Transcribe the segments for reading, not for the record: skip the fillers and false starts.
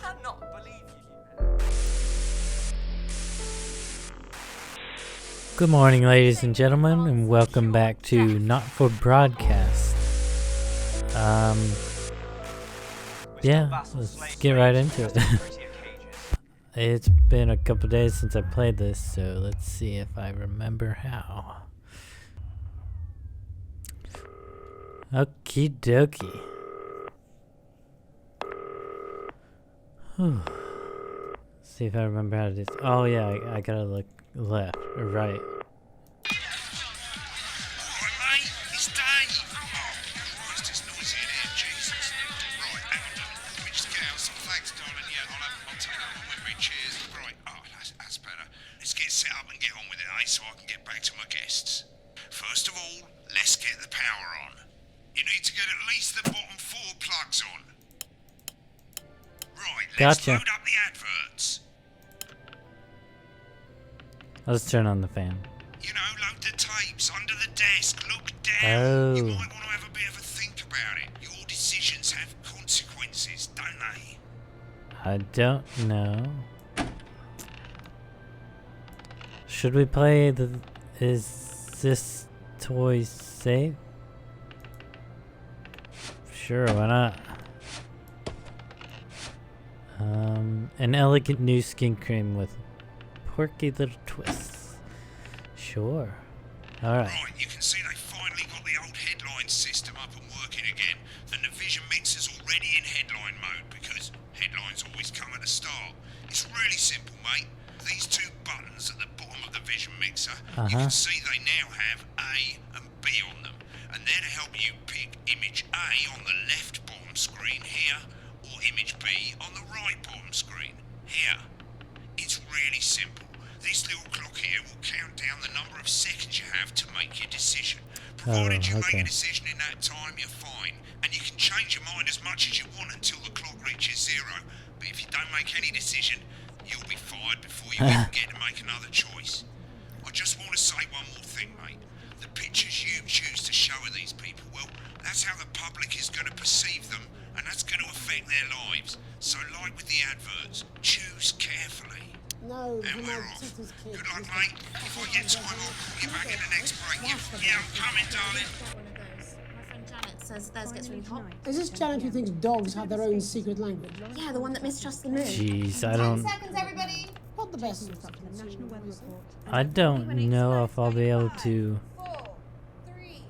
cannot believe you. Good morning, ladies and gentlemen, and welcome back to Not For Broadcast. Yeah, let's get right into it. It's been a couple days since I played this, so let's see if I remember how. Okie dokie. Whew. See if I remember how to do this. Oh yeah, I gotta look left or right. Gotcha. Load up the adverts. Let's turn on the fan. You know, load the tapes under the desk. Look down. Oh. You might want to have a bit of a think about it. Your decisions have consequences, don't they? I don't know. Should we play the... Is this toy safe? Sure, why not? An elegant new skin cream with quirky little twists. Sure. Alright. Right, you can see they finally got the old headline system up and working again. The Navision mixer's already in headline mode because headlines always come at the start. It's really simple, mate. These two buttons at the bottom of the Vision mixer, you can see they now have A and B on them. And they're to help you pick image A on the left bottom screen here, or image B on the right bottom screen here. It's really simple. This little clock here will count down the number of seconds you have to make your decision. Provided you make a decision in that time, you're fine. And you can change your mind as much as you want until the clock reaches 0. But if you don't make any decision, you'll be fired before you even get to make another choice. I just want to say one more thing, mate. The pictures you choose to show of these people, well, that's how the public is going to perceive them, and that's going to affect their lives. So like with the adverts, choose carefully. No, and we're off. Good luck, mate. If I get time, I'll call you back in the next break. Yeah, I'm coming, darling. My friend Janet says theirs gets really hot. Is this Janet who thinks dogs have their own secret language? Yeah, the one that mistrusts the moon. Jeez, I don't... 10 seconds, everybody. Not the best. I don't know if I'll be able to... 4, 3.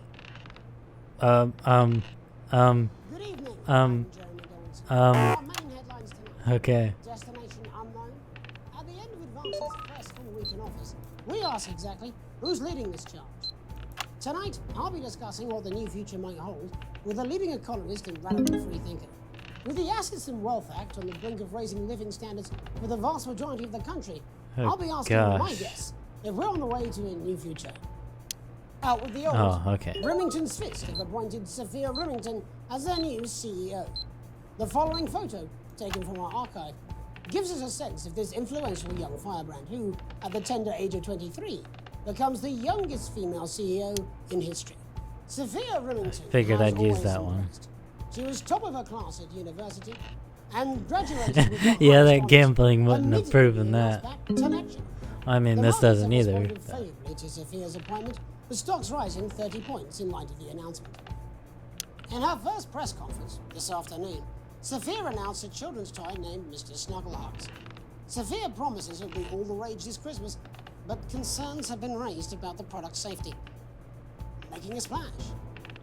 Good evening. I'm Jeremy Donaldson. Our main headlines tonight. Okay. Destination unknown. At the end of Advance's first full week in office, we ask exactly who's leading this charge. Tonight, I'll be discussing what the new future might hold with a leading economist and radical free thinker. With the Assets and Wealth Act on the brink of raising living standards for the vast majority of the country, I'll be asking my guess if we're on the way to a new future. Out with the old. Oh, okay. Remington's Fist have appointed Sophia Remington as their new CEO. The following photo, taken from our archive, gives us a sense of this influential young firebrand who, at the tender age of 23, becomes the youngest female CEO in history. Sophia Remington Figured has I'd use always that one. impressed. She was top of her class at university and graduated with the Yeah, highest that honours, gambling wouldn't have immediately proven being that. asked back to lecture. I mean, The this markets doesn't have either. responded favourably to Sophia's appointment, with stocks rising 30 points in light of the announcement. In her first press conference this afternoon, Sophia announced a children's toy named Mr. Snugglehearts. Sophia promises it'll be all the rage this Christmas, but concerns have been raised about the product's safety. Making a splash,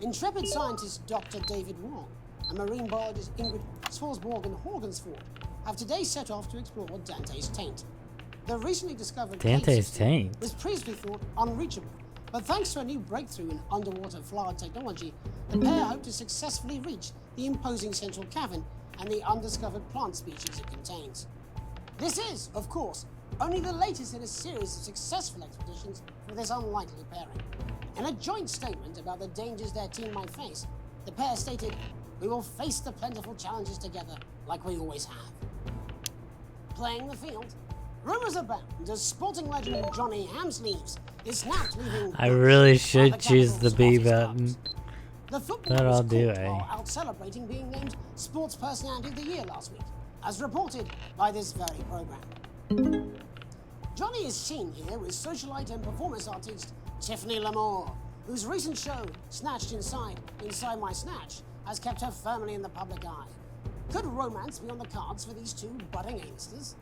intrepid scientist Dr. David Wong and marine biologist Ingrid Swarsborg and Horgensford have today set off to explore Dante's taint. The recently discovered Dante's system taint? was previously thought unreachable, but thanks to a new breakthrough in underwater flower technology, the pair hope to successfully reach the imposing central cavern and the undiscovered plant species it contains. This is, of course, only the latest in a series of successful expeditions for this unlikely pairing. In a joint statement about the dangers their team might face, the pair stated, "We will face the plentiful challenges together like we always have." Playing the field, rumours abound as sporting legend Johnny Hamsleeves is snapped leaving... I really should the choose the capital's B hottest button. clubs. The football That was I'll do, caught eh? while out celebrating being named Sports Personality of the Year last week. as reported by this very program. Johnny is seen here with socialite and performance artist Tiffany Lamore, whose recent show, Snatched Inside My Snatch, has kept her firmly in the public eye. Could romance be on the cards for these two budding A-listers?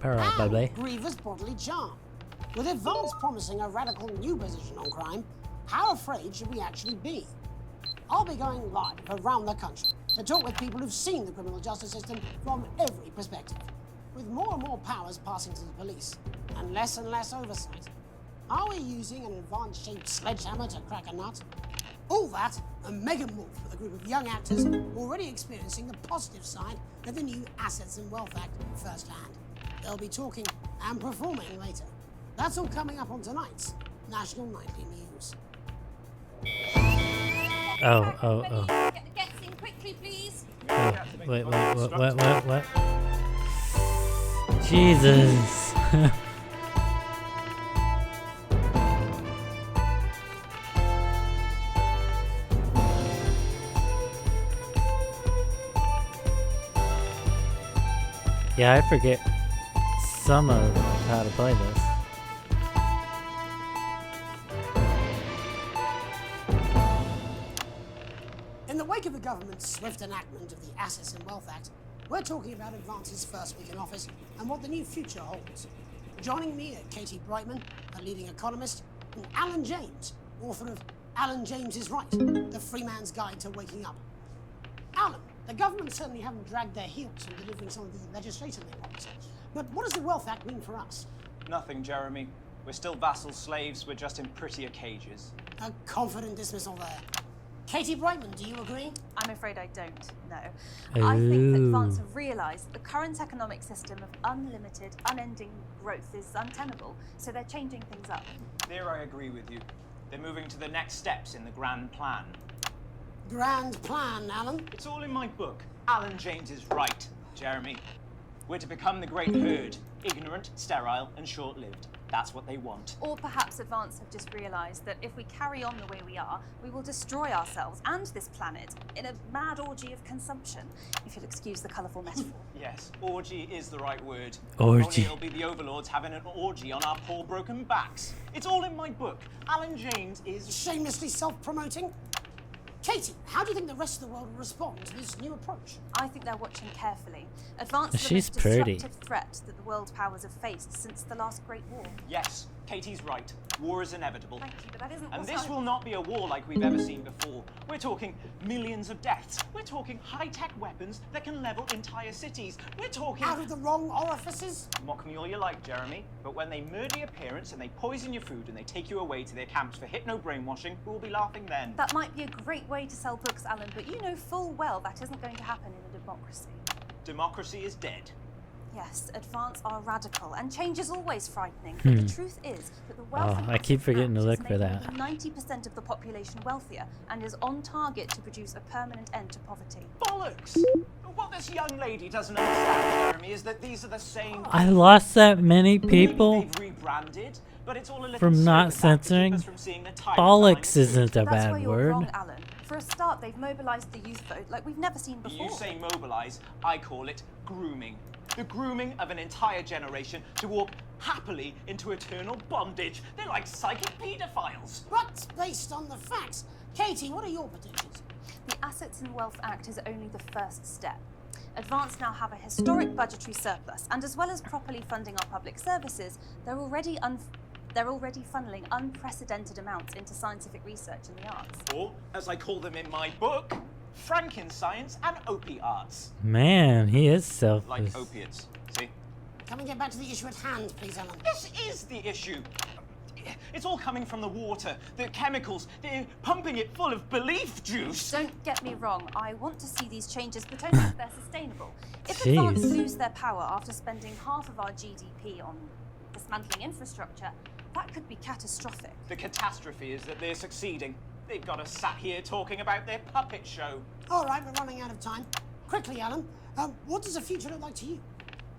Probably. And grievous bodily charm. With Advance promising a radical new position on crime, how afraid should we actually be? I'll be going live around the country to talk with people who've seen the criminal justice system from every perspective, with more and more powers passing to the police, and less oversight. Are we using an Advance-shaped sledgehammer to crack a nut? All that, and mega more with a group of young actors already experiencing the positive side of the new Assets and Wealth Act firsthand. They'll be talking and performing later. That's all coming up on tonight's National Nightly News. Oh. Get in quickly, please. Oh, wait, what? Jesus. Yeah, I forget some of how to play this. In the wake of the government's swift enactment of the Assets and Wealth Act, we're talking about Advance's first week in office and what the new future holds. Joining me are Katie Brightman, a leading economist, and Alan James, author of Alan James is Right, The Free Man's Guide to Waking Up. Alan, the government certainly haven't dragged their heels in delivering some of the legislation they want. But what does the Wealth Act mean for us? Nothing, Jeremy. We're still vassal slaves, we're just in prettier cages. A confident dismissal there. Katie Brightman, do you agree? I'm afraid I don't, no. I think that Ooh. Advance have realised the current economic system of unlimited, unending growth is untenable, so they're changing things up. There I agree with you. They're moving to the next steps in the grand plan. Grand plan, Alan. It's all in my book. Alan James is right, Jeremy. We're to become the great herd. Ignorant, sterile, and short-lived. That's what they want. Or perhaps Advance have just realised that if we carry on the way we are, we will destroy ourselves and this planet in a mad orgy of consumption, if you'll excuse the colourful metaphor. Yes, orgy is the right word. Orgy. Only it'll be the overlords having an orgy on our poor broken backs. It's all in my book. Alan James is... Shamelessly self-promoting. Katie, how do you think the rest of the world will respond to this new approach? I think they're watching carefully. Advance is the She's most pretty. disruptive threat that the world powers have faced since the last Great War. Yes, Katie's right. War is inevitable. Thank you, but that isn't And what this I- will not be a war like we've ever seen before. We're talking millions of deaths. We're talking high-tech weapons that can level entire cities. We're talking... Out of the wrong orifices? Mock me all you like, Jeremy, but when they murder your parents and they poison your food and they take you away to their camps for hypno-brainwashing, we'll be laughing then. That might be a great way to sell books, Alan, but you know full well that isn't going to happen in a democracy. Democracy is dead. Yes, Advance are radical, and change is always frightening. But the truth is that the wealth Oh, I keep forgetting to look for that. 90% of the population wealthier and is on target to produce a permanent end to poverty. Bollocks! What this young lady doesn't understand, Jeremy, is that these are the same... I lost that many Maybe people they've rebranded, but it's all a little from not circus act to keep censoring. us from seeing the tide Bollocks climb. isn't a That's bad where you're word. wrong, Alan. For a start, they've mobilised the youth vote like we've never seen before. You say mobilise, I call it grooming. The grooming of an entire generation to walk happily into eternal bondage. They're like psychic paedophiles. But based on the facts, Katie, what are your predictions? The Assets and Wealth Act is only the first step. Advance now have a historic budgetary surplus, and as well as properly funding our public services, they're already funneling unprecedented amounts into scientific research and the arts. Or, as I call them in my book, Frankenscience and opiates. Man, he is selfish. Like opiates, see? Can we get back to the issue at hand, please, Alan? This is the issue. It's all coming from the water, the chemicals. They're pumping it full of belief juice. Don't get me wrong, I want to see these changes, but only if they're sustainable. If Jeez. Advance lose their power after spending half of our GDP on dismantling infrastructure, that could be catastrophic. The catastrophe is that they're succeeding. They've got us sat here talking about their puppet show. All right, we're running out of time. Quickly, Alan, what does the future look like to you?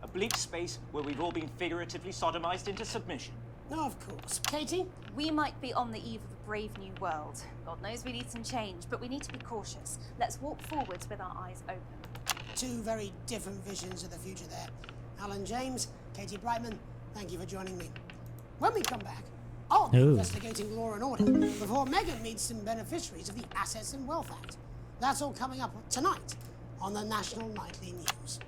A bleak space where we've all been figuratively sodomized into submission. No, of course. Katie? We might be on the eve of a brave new world. God knows we need some change, but we need to be cautious. Let's walk forwards with our eyes open. two very different visions of the future there. Alan James, Katie Brightman, thank you for joining me. When we come back, I'll be investigating law and order before Megan meets some beneficiaries of the Assets and Wealth Act. That's all coming up tonight on the National Nightly News.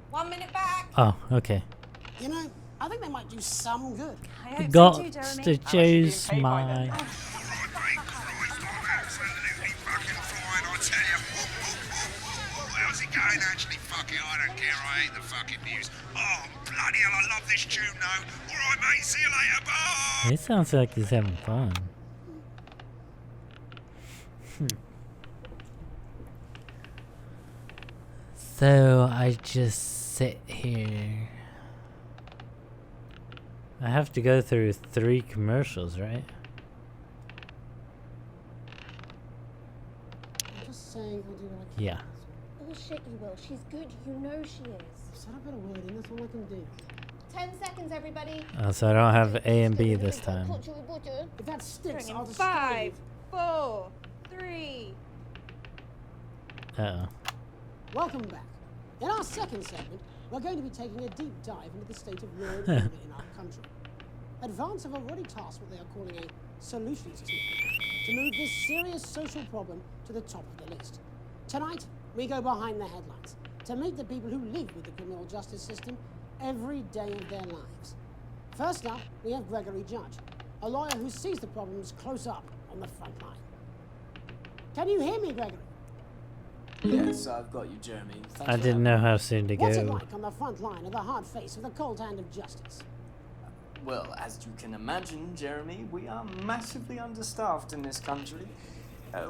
1 minute back. Oh, okay. You know, I think they might do some good. I hope so Got too, Jeremy. to choose paid by them? my. Right, mate, Christ, I'm absolutely fucking flying, I tell you. How's it going, actually? Fuck it, I don't care, I hate the fucking news. Oh, bloody hell, I love this tune, though. Alright, mate, see you later, bye! He sounds like he's having fun. So I just sit here. I have to go through 3 commercials, right? I'm just saying I'll do what I can. Yeah. Bullshit, you will. She's good. You know she is. Said I better word in, that's all I can do. 10 seconds, everybody. So I don't have A and B this time. If that sticks, Bring I'll in just 5, 4, 3. Uh-oh. Welcome back. In our second segment, we're going to be taking a deep dive into the state of law and order in our country. Advance have already tasked what they are calling a solutions team to move this serious social problem to the top of the list. Tonight, we go behind the headlines to meet the people who live with the criminal justice system every day of their lives. First up, we have Gregory Judge, a lawyer who sees the problems close up on the front line. Can you hear me, Gregory? Yes, I've got you, Jeremy. Thanks I for didn't know how soon to What's it go. like on the front line of the hard face of the cold hand of justice? Well, as you can imagine, Jeremy, we are massively understaffed in this country.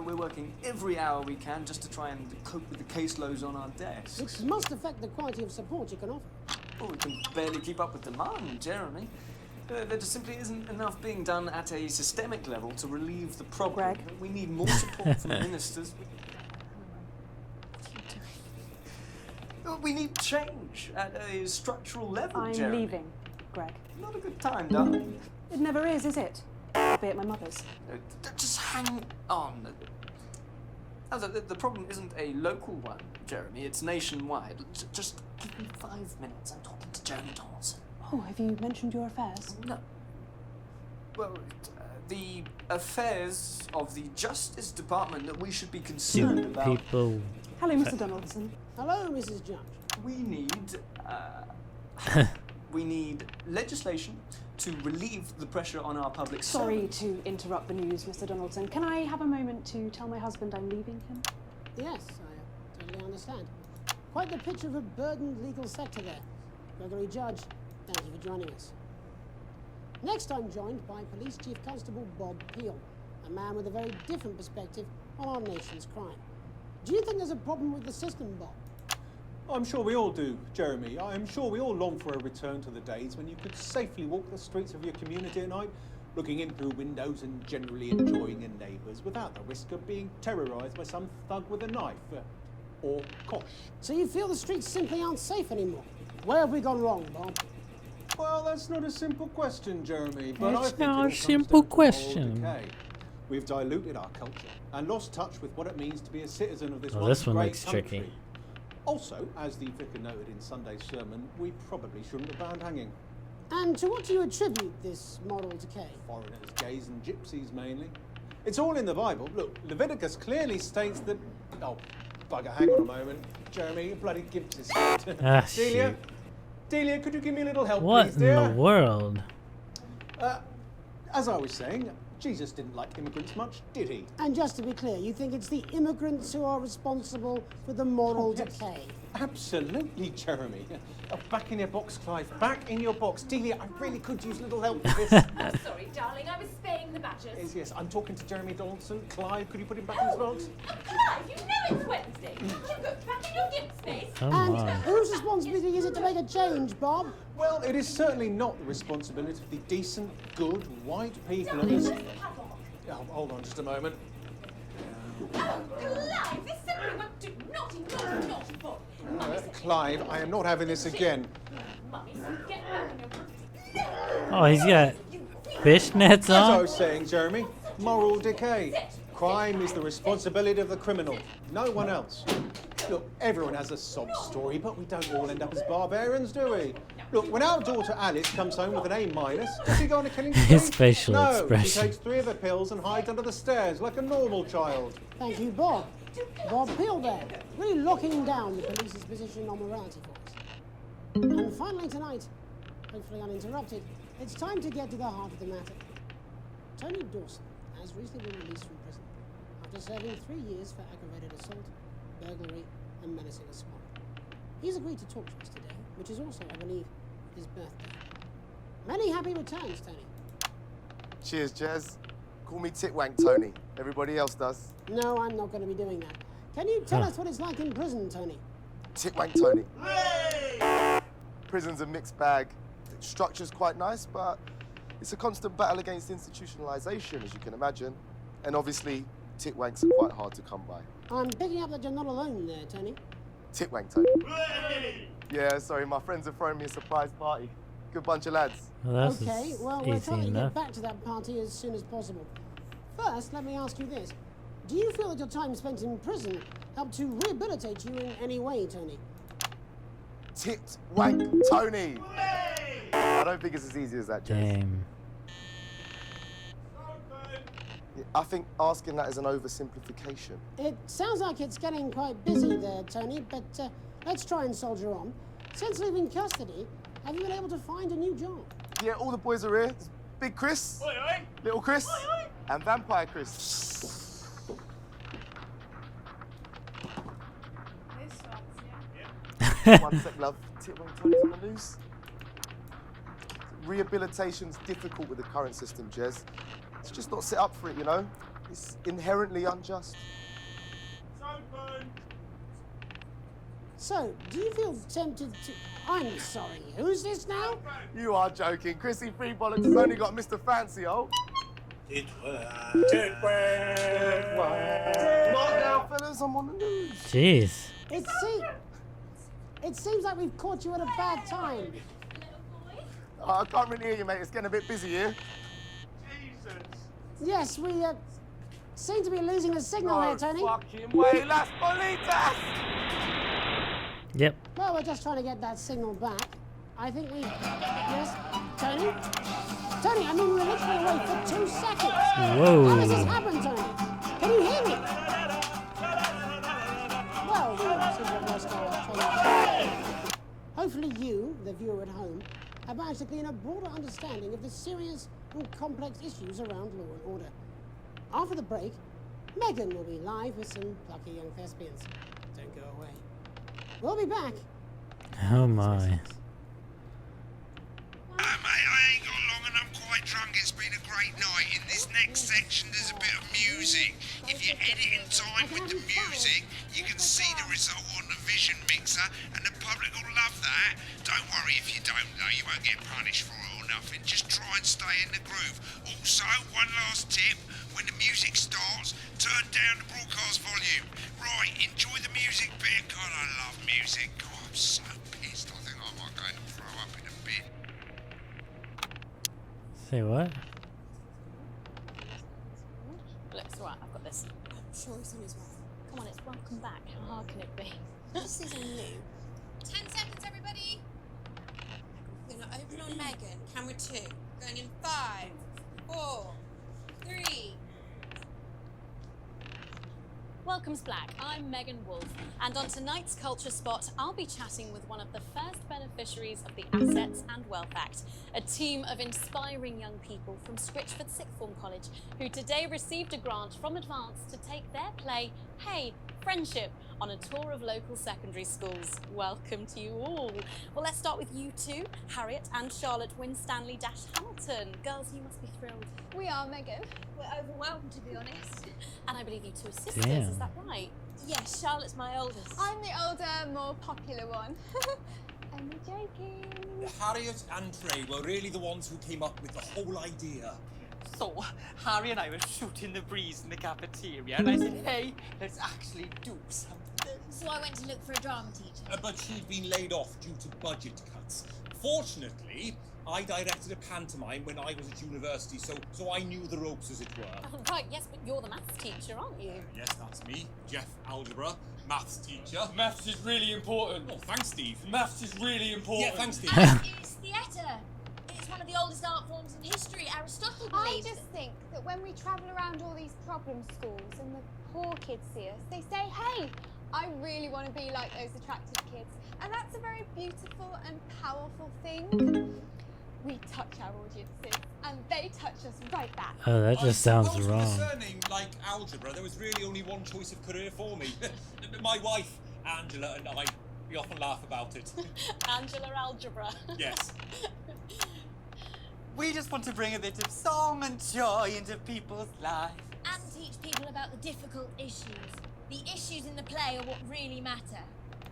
We're working every hour we can just to try and cope with the caseloads on our desks. Which must affect the quality of support you can offer. Oh, we can barely keep up with demand, Jeremy. There just simply isn't enough being done at a systemic level to relieve the problem. Greg? We need more support from ministers. We need change at a structural level, I'm Jeremy. leaving, Greg. Not a good time, darling. It never is it? I'll be at my mother's. Just hang on. The problem isn't a local one, Jeremy. It's nationwide. Just give me 5 minutes. I'm talking to Jeremy Donaldson. Oh, have you mentioned your affairs? No. Well, the affairs of the Justice Department that we should be concerned about. People. Hello, Mr. Donaldson. Hello, Mrs. Judge. We need legislation to relieve the pressure on our public Sorry servants. to interrupt the news, Mr. Donaldson. Can I have a moment to tell my husband I'm leaving him? Yes, I totally understand. Quite the picture of a burdened legal sector there. Gregory Judge, thank you for joining us. Next, I'm joined by Police Chief Constable Bob Peel, a man with a very different perspective on our nation's crime. Do you think there's a problem with the system, Bob? I'm sure we all do, Jeremy. I'm sure we all long for a return to the days when you could safely walk the streets of your community at night, looking in through windows and generally enjoying your neighbours without the risk of being terrorised by some thug with a knife. Or kosh. So you feel the streets simply aren't safe anymore? Where have we gone wrong, Bob? Well, that's not a simple question, Jeremy, but I It's think not it all a comes simple down to moral question. decay. We've diluted our culture and lost touch with what it means to be a citizen of this Well, once this one great looks country. tricky. Also, as the vicar noted in Sunday's sermon, we probably shouldn't have banned hanging. And to what do you attribute this moral decay? Foreigners, gays and gypsies mainly. It's all in the Bible. Look, Leviticus clearly states that... Oh, bugger, hang on a moment. Jeremy, you bloody gimp's his head. Ah, Delia? shoot. Delia, could you give me a little help, What please, in dear? the world? As I was saying, Jesus didn't like immigrants much, did he? And just to be clear, you think it's the immigrants who are responsible for the moral Oh, yes. decay? Absolutely, Jeremy. Oh, back in your box, Clive. Back in your box. Delia, I really could use a little help with this. I'm sorry, darling. I was spaying the badgers. Yes, I'm talking to Jeremy Donaldson. Clive, could you put him back in his box? Clive, you know it's Wednesday. You go back in your gimp space. Come And on. whose responsibility is it to make a change, Bob? Well, it is certainly not the responsibility of the decent, good, white people of Darling, this... where's the padlock? Oh, hold on just a moment. Oh, Clive, this simply won't do. Naughty boy. Clive, I am not having this again. Mummy, so get back in your Oh, he's got fishnets As I on? was saying, Jeremy, moral decay. Crime is the responsibility of the criminal, no one else. Look, everyone has a sob story, but we don't all end up as barbarians, do we? Look, when our daughter Alice comes home with an A-, does she go on a killing spree? His facial no, expression. she takes 3 of her pills and hides under the stairs like a normal child. Thank you, Bob. Bob Peel there, really locking down the police's position on morality for us. And finally tonight, hopefully uninterrupted, it's time to get to the heart of the matter. Tony Dawson has recently been released from prison after serving 3 years for aggravated assault, burglary, and menacing a squad. He's agreed to talk to us today, which is also, I believe, his birthday. Many happy returns, Tony. Cheers, Jez. Call me Titwank Tony. Everybody else does. No, I'm not going to be doing that. Can you tell us what it's like in prison, Tony? Titwank Tony. Prison's a mixed bag. The structure's quite nice, but it's a constant battle against institutionalization, as you can imagine. And obviously, Titwanks are quite hard to come by. I'm picking up that you're not alone there, Tony. Titwank Tony. Yeah, sorry, my friends are throwing me a surprise party. Good bunch of lads. Well, Okay, well, we're trying to get back to that party as soon as possible. First, let me ask you this. Do you feel that your time spent in prison helped to rehabilitate you in any way, Tony? Titwank Tony. I don't think it's as easy as that, Jez. Damn. I think asking that is an oversimplification. It sounds like it's getting quite busy there, Tony, but let's try and soldier on. Since leaving custody, have you been able to find a new job? Yeah, all the boys are here. There's Big Chris, Oi, oi. Little Chris, and Vampire Chris. One sec, love. Titwank Tony's on the loose. Rehabilitation's difficult with the current system, Jez. It's just not set up for it, you know? It's inherently unjust. So, do you feel tempted to... I'm sorry, who's this now? You are joking. Chrissy Free Bollocks has only got Mr. Fancy, oh. Titwank. What now, fellas? I'm on the news. Jeez. It seems like we've caught you at a bad time. I can't really hear you, mate. It's getting a bit busy here. Yes, we seem to be losing the signal here, Tony. Fucking way, Las Bolitas! Yep. Well, we're just trying to get that signal back. I think we... Yes? Tony? Tony, I mean, we're literally away for 2 seconds. Whoa. How does this happen, Tony? Can you hear me? Well, we seem to have lost our Tony. Hopefully you, the viewer at home, have managed to gain a broader understanding of the serious and complex issues around law and order. After the break, Megan will be live with some plucky young thespians. Don't go away. We'll be back. Oh my. Mate, I ain't got long and I'm quite drunk. It's been a great night. In this next section, there's a bit of music. If you edit in time with the music, you can see the result on the vision mixer, and the public will love that. Don't worry if you don't, though. You won't get punished for it or nothing. Just try and stay in the groove. Also, one last tip. When the music starts, turn down the broadcast volume. Right, enjoy the music bit. God, I love music. God, I'm so pissed. I think I might go and throw up in a bit. Say what? Looks right, I've got this. Sure, it's on his way. Come on, it's welcome back. How hard can it be? This isn't new. 10 seconds, everybody. We're gonna open on Megan. Camera 2. Going in 5, 4, 3. Welcome's Black. I'm Megan Wolf, and on tonight's Culture Spot, I'll be chatting with one of the first beneficiaries of the Assets and Wealth Act, a team of inspiring young people from Stritchford Sixth Form College, who today received a grant from Advance to take their play, Hey, Friendship, on a tour of local secondary schools. Welcome to you all. Well, let's start with you two, Harriet and Charlotte Winstanley-Hamilton. Girls, you must be thrilled. We are, Megan. We're overwhelmed, to be honest. And I believe you two are sisters, Damn. is that right? Yes, Charlotte's my oldest. I'm the older, more popular one. I'm joking. Harriet and Trey were really the ones who came up with the whole idea. So, Harry and I were shooting the breeze in the cafeteria, and I said, hey, let's actually do something. So I went to look for a drama teacher. But she'd been laid off due to budget cuts. Fortunately, I directed a pantomime when I was at university, so I knew the ropes, as it were. Oh, right, yes, but you're the maths teacher, aren't you? Yes, that's me, Jeff Algebra, maths teacher. Maths is really important. Oh, thanks, Steve. Maths is really important. Yeah, thanks, Steve. It's theatre. It's one of the oldest art forms in history. Aristotle I believed just think that when we travel around all these problem schools and the poor kids see us, they say, hey, I really want to be like those attractive kids. And that's a very beautiful and powerful thing. We touch our audiences, and they touch us right back. Oh, that just sounds With a wrong. surname like Algebra, there was really only one choice of career for me. My wife, Angela, and I, we often laugh about it. Angela Algebra. Yes. We just want to bring a bit of song and joy into people's lives. and teach people about the difficult issues. The issues in the play are what really matter.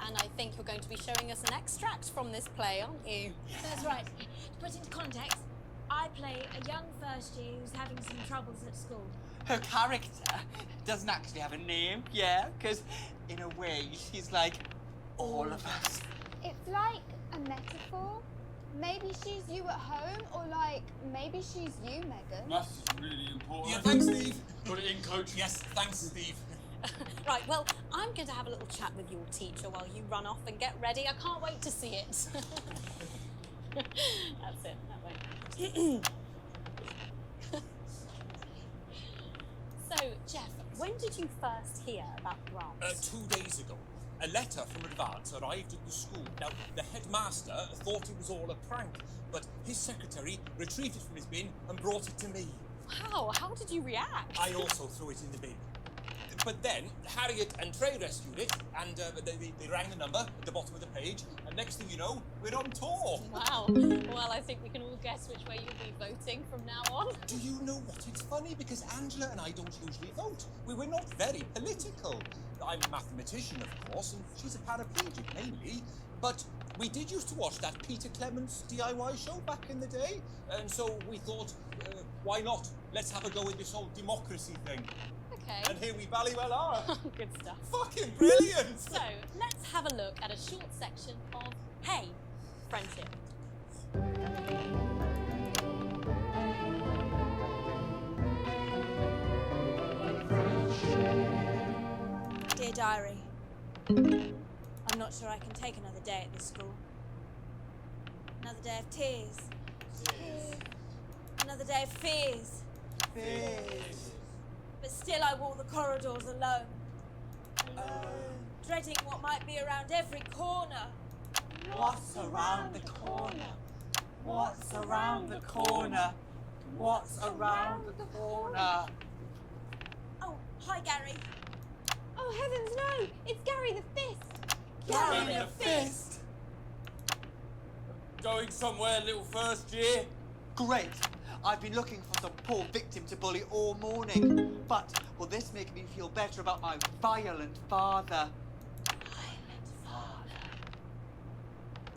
And I think you're going to be showing us an extract from this play, aren't you? That's right. To put into context, I play a young first year who's having some troubles at school. Her character doesn't actually have a name, yeah, because in a way she's like all of us. It's like a metaphor. Maybe she's you at home, or like maybe she's you, Megan. Maths is really important. Yeah, thanks, Steve. Put it in, coach. Yes, thanks, Steve. Right, well, I'm going to have a little chat with your teacher while you run off and get ready. I can't wait to see it. That's it, that way. So, Jeff, when did you first hear about grants? 2 days ago. A letter from Advance arrived at the school. Now, the headmaster thought it was all a prank, but his secretary retrieved it from his bin and brought it to me. Wow, how did you react? I also threw it in the bin. But then, Harriet and Trey rescued it, and they rang the number at the bottom of the page, and next thing you know, we're on tour. Wow. Well, I think we can all guess which way you'll be voting from now on. Do you know what? It's funny, because Angela and I don't usually vote. We're not very political. I'm a mathematician, of course, and she's a paraplegic, mainly. But we did used to watch that Peter Clements DIY show back in the day, and so we thought, why not? Let's have a go with this whole democracy thing. Okay. And here we bally well are. Good stuff. Fucking brilliant! So, let's have a look at a short section of Hey, Friendship. Dear Diary, I'm not sure I can take another day at this school. Another day of tears. Another day of fears. But still I walk the corridors alone. Dreading what might be around every corner. What's around the corner? What's around the corner? What's around the corner? Oh, hi Gary. Oh heavens no! It's Gary the Fist! Gary the Fist! Going somewhere, little first year? Great! I've been looking for some poor victim to bully all morning. But will this make me feel better about my violent father?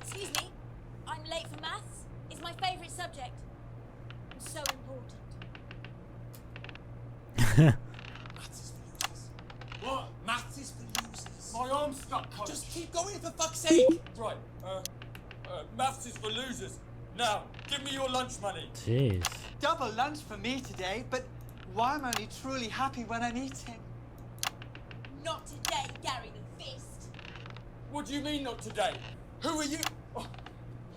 Excuse me, I'm late for maths. It's my favourite subject. And so important. Maths is for losers. What? Maths is for losers. My arm's stuck, coach. Just keep going, for fuck's sake! Right, maths is for losers. Now, give me your lunch money. Jeez. Double lunch for me today, but why am I only truly happy when I'm eating? Not today, Gary the Fist. What do you mean not today? Who are you? Oh,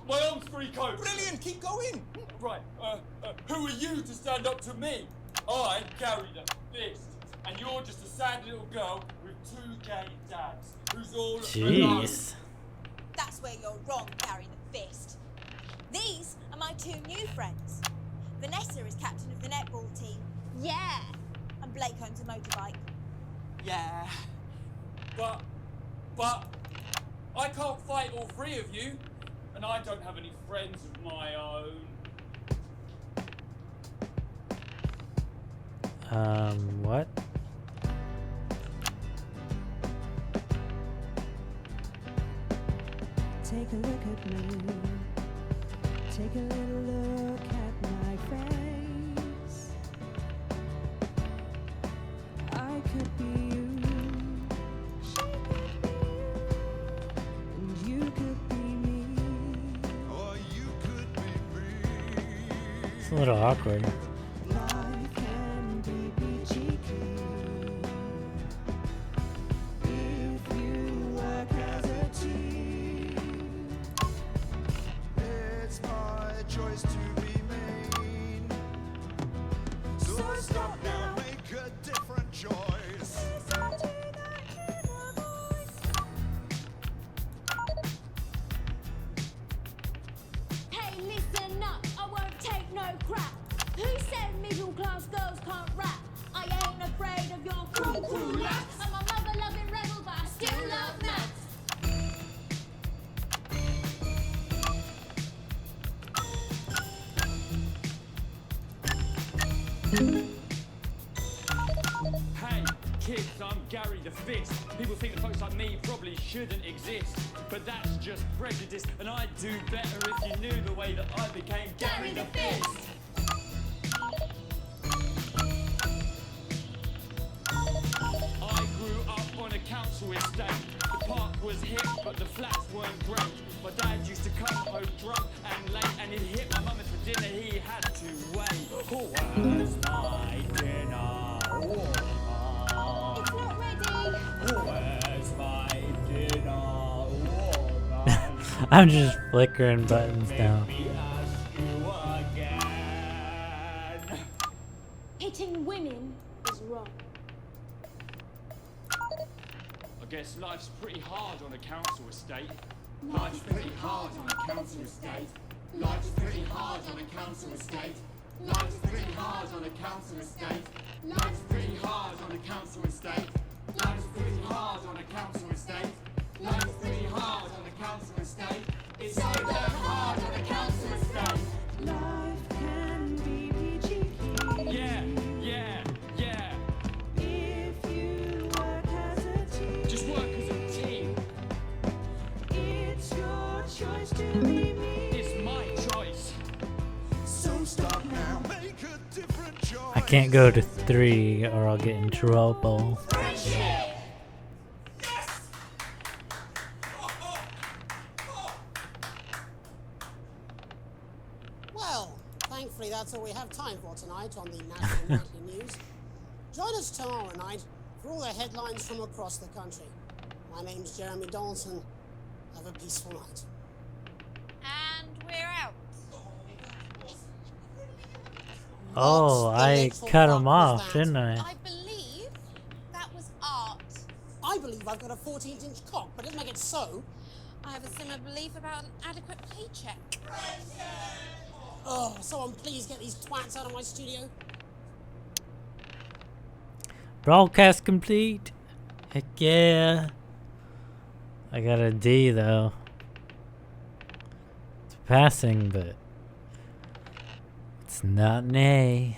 my arm's free, coach. Brilliant, keep going! Right, who are you to stand up to me? I'm Gary the Fist, and you're just a sad little girl with two gay dads, who's all alone. Jeez. That's where you're wrong, Gary the Fist. These are my two new friends. Vanessa is captain of the netball team. Yeah. And Blake owns a motorbike. Yeah. But I can't fight all three of you, and I don't have any friends of my own. What? Take a look at me. Take a little look at my face. I could be you. She could be you. And you could be me. Or you could be real. a little awkward. Life can be peachy keen if you work as a team. It's my choice to be mean. So stop now, make a different choice. Hey, listen up, I won't take no crap. Who said middle class girls can't rap? I ain't afraid of your cool laps. I'm a mother-loving rebel, but I still love maths. Hey, kids, I'm Gary the Fist. People think that folks like me probably shouldn't exist, but that's just prejudice, and I'd do better if you knew the way that I became Gary the Fist. I grew up on a council estate. The park was hip, but the flats weren't great. My dad used to come home drunk and late, and he'd hit my mum for dinner, he had to wait. Where's my dinner? It's not ready. Where's my dinner? I'm just flickering buttons now. Hitting women is wrong. I guess life's pretty hard on a council estate. Life's pretty hard on a council estate. Life's pretty hard on a council estate. Life's pretty hard on a council estate. Life's pretty hard on a council estate. Life's pretty hard on a council estate. Life's pretty hard on a council estate. It's so damn hard on a council estate. Life can be peachy keen. Yeah. If you work as a team. Just work as a team. It's your choice to be me. It's my choice. So stop now, make a different choice. I can't go to 3 or I'll get in trouble. Well, thankfully that's all we have time for tonight on the National Nightly News. Join us tomorrow night for all the headlines from across the country. My name's Jeremy Donaldson. Have a peaceful night. And we're out. Oh, I cut him off, didn't I? I believe that was art. I believe I've got a 14-inch cock, but it doesn't make it so. I have a similar belief about an adequate paycheck. Oh, someone please get these twats out of my studio. Broadcast complete. Heck yeah. I got a D though. It's passing, but it's not an A.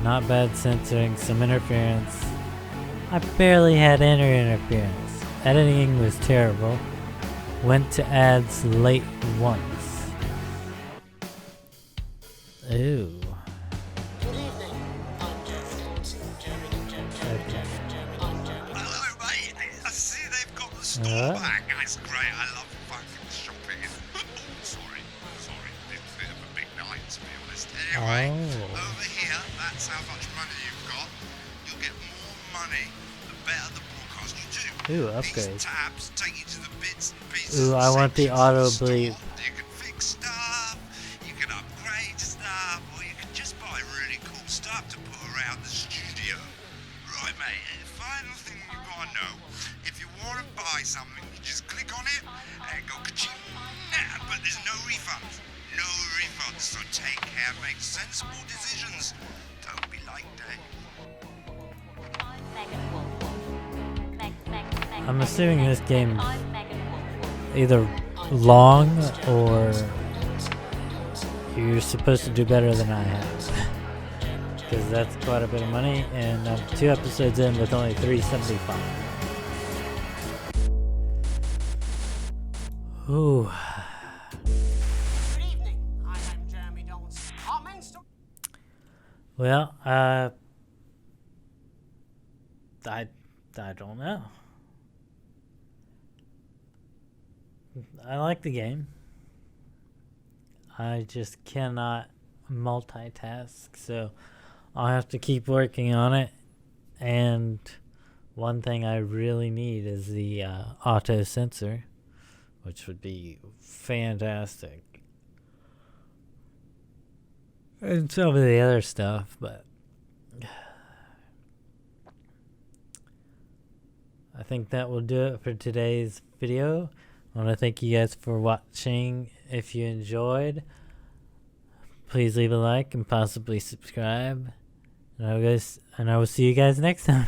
Not bad censoring, some interference. I barely had any interference. Editing was terrible. Went to ads late once. Ooh. Good evening. I'm Jeremy. Hello, mate. I see they've got the store back. That's great. I love fucking shopping. Sorry. It's a bit of a big night, to be honest. Anyway, over here, that's how much money you've got. You'll get more money the better the broadcast you do. Ooh, upgrade. These tabs take you to the bits and pieces. Ooh, I want the auto bleep. You can fix stuff, you can upgrade stuff, or you can just buy really cool stuff to put around the studio. Right, mate, and the final thing you gotta know, if you want to buy something, you just click on it and go ka-ching. But there's no refunds. No refunds, so take care, make sensible decisions. Don't be like Dave. I'm assuming this game either long or you're supposed to do better than I have. Because that's quite a bit of money, and I'm 2 episodes in with only $3.75. Ooh. Good evening. I am Jeremy Donaldson. Our main story. Well, I don't know. I like the game. I just cannot multitask, so I'll have to keep working on it. And one thing I really need is the auto censor, which would be fantastic. And some of the other stuff, but I think that will do it for today's video. I want to thank you guys for watching. If you enjoyed, please leave a like and possibly subscribe. And I will see you guys next time.